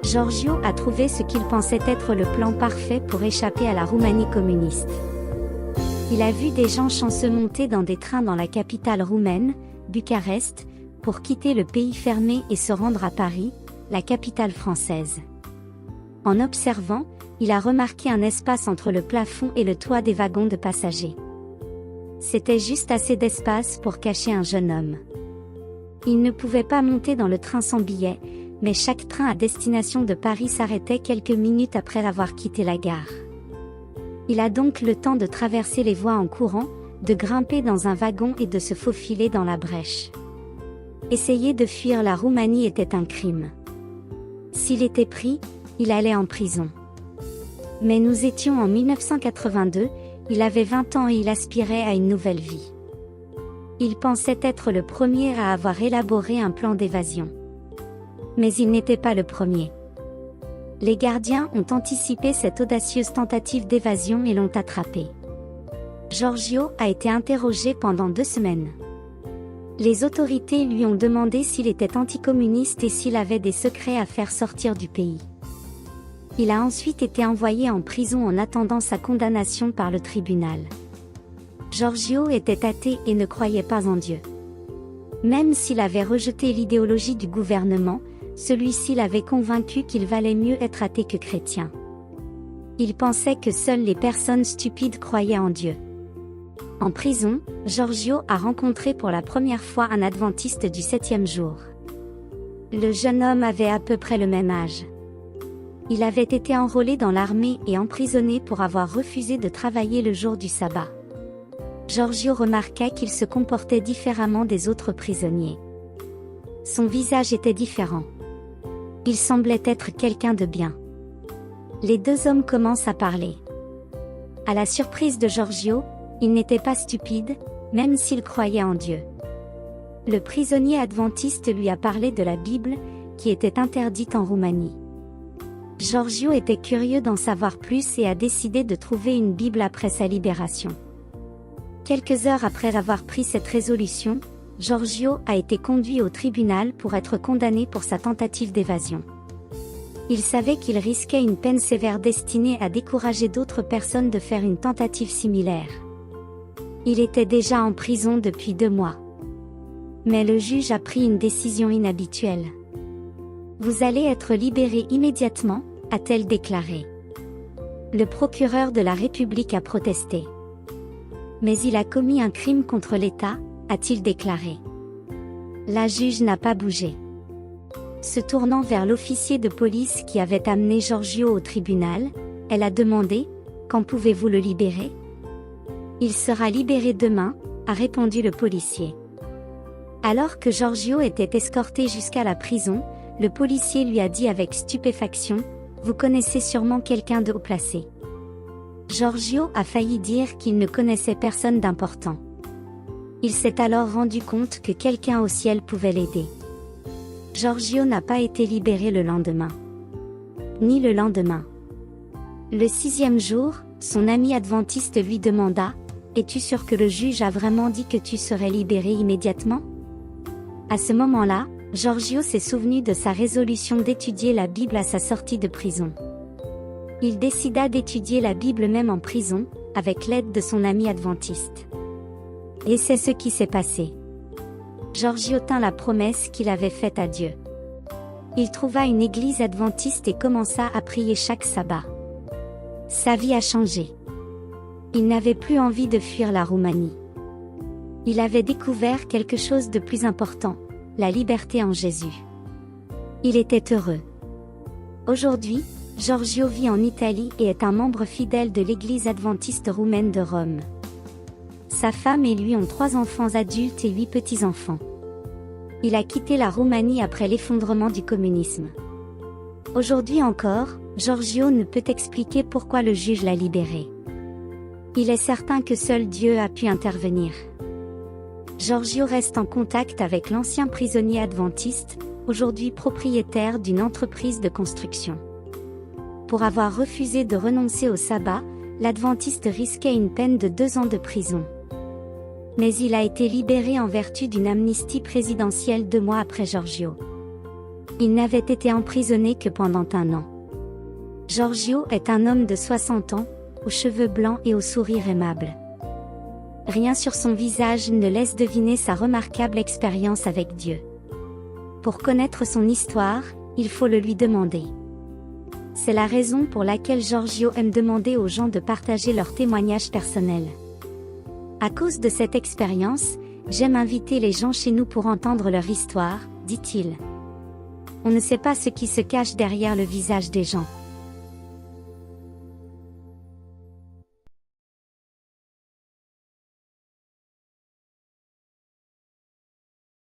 Giorgio a trouvé ce qu'il pensait être le plan parfait pour échapper à la Roumanie communiste. Il a vu des gens chanceux monter dans des trains dans la capitale roumaine, Bucarest, pour quitter le pays fermé et se rendre à Paris, la capitale française. En observant, il a remarqué un espace entre le plafond et le toit des wagons de passagers. C'était juste assez d'espace pour cacher un jeune homme. Il ne pouvait pas monter dans le train sans billet, mais chaque train à destination de Paris s'arrêtait quelques minutes après avoir quitté la gare. Il a donc le temps de traverser les voies en courant, de grimper dans un wagon et de se faufiler dans la brèche. Essayer de fuir la Roumanie était un crime. S'il était pris, il allait en prison. Mais nous étions en 1982, il avait 20 ans et il aspirait à une nouvelle vie. Il pensait être le premier à avoir élaboré un plan d'évasion. Mais il n'était pas le premier. Les gardiens ont anticipé cette audacieuse tentative d'évasion et l'ont attrapé. Giorgio a été interrogé pendant 2 semaines. Les autorités lui ont demandé s'il était anticommuniste et s'il avait des secrets à faire sortir du pays. Il a ensuite été envoyé en prison en attendant sa condamnation par le tribunal. Giorgio était athée et ne croyait pas en Dieu. Même s'il avait rejeté l'idéologie du gouvernement, celui-ci l'avait convaincu qu'il valait mieux être athée que chrétien. Il pensait que seules les personnes stupides croyaient en Dieu. En prison, Giorgio a rencontré pour la première fois un adventiste du 7e jour. Le jeune homme avait à peu près le même âge. Il avait été enrôlé dans l'armée et emprisonné pour avoir refusé de travailler le jour du sabbat. Giorgio remarqua qu'il se comportait différemment des autres prisonniers. Son visage était différent. Il semblait être quelqu'un de bien. Les 2 hommes commencent à parler. À la surprise de Giorgio, il n'était pas stupide, même s'il croyait en Dieu. Le prisonnier adventiste lui a parlé de la Bible, qui était interdite en Roumanie. Giorgio était curieux d'en savoir plus et a décidé de trouver une Bible après sa libération. Quelques heures après avoir pris cette résolution, Giorgio a été conduit au tribunal pour être condamné pour sa tentative d'évasion. Il savait qu'il risquait une peine sévère destinée à décourager d'autres personnes de faire une tentative similaire. Il était déjà en prison depuis 2 mois. Mais le juge a pris une décision inhabituelle. « Vous allez être libéré immédiatement », a-t-elle déclaré. Le procureur de la République a protesté. « Mais il a commis un crime contre l'État », a-t-il déclaré. La juge n'a pas bougé. Se tournant vers l'officier de police qui avait amené Giorgio au tribunal, elle a demandé « Quand pouvez-vous le libérer ?» « Il sera libéré demain », a répondu le policier. Alors que Giorgio était escorté jusqu'à la prison, le policier lui a dit avec stupéfaction « Vous connaissez sûrement quelqu'un de haut placé ». Giorgio a failli dire qu'il ne connaissait personne d'important. Il s'est alors rendu compte que quelqu'un au ciel pouvait l'aider. Giorgio n'a pas été libéré le lendemain. Ni le lendemain. Le 6e jour, son ami adventiste lui demanda « Es-tu sûr que le juge a vraiment dit que tu serais libéré immédiatement ?» À ce moment-là, Giorgio s'est souvenu de sa résolution d'étudier la Bible à sa sortie de prison. Il décida d'étudier la Bible même en prison, avec l'aide de son ami adventiste. Et c'est ce qui s'est passé. Giorgio tint la promesse qu'il avait faite à Dieu. Il trouva une église adventiste et commença à prier chaque sabbat. Sa vie a changé. Il n'avait plus envie de fuir la Roumanie. Il avait découvert quelque chose de plus important, la liberté en Jésus. Il était heureux. Aujourd'hui, Giorgio vit en Italie et est un membre fidèle de l'église adventiste roumaine de Rome. Sa femme et lui ont 3 enfants adultes et 8 petits-enfants. Il a quitté la Roumanie après l'effondrement du communisme. Aujourd'hui encore, Giorgio ne peut expliquer pourquoi le juge l'a libéré. Il est certain que seul Dieu a pu intervenir. Giorgio reste en contact avec l'ancien prisonnier adventiste, aujourd'hui propriétaire d'une entreprise de construction. Pour avoir refusé de renoncer au sabbat, l'adventiste risquait une peine de 2 ans de prison. Mais il a été libéré en vertu d'une amnistie présidentielle 2 mois après Giorgio. Il n'avait été emprisonné que pendant 1 an. Giorgio est un homme de 60 ans, aux cheveux blancs et au sourire aimable. Rien sur son visage ne laisse deviner sa remarquable expérience avec Dieu. Pour connaître son histoire, il faut le lui demander. C'est la raison pour laquelle Giorgio aime demander aux gens de partager leurs témoignages personnels. À cause de cette expérience, j'aime inviter les gens chez nous pour entendre leur histoire, dit-il. On ne sait pas ce qui se cache derrière le visage des gens.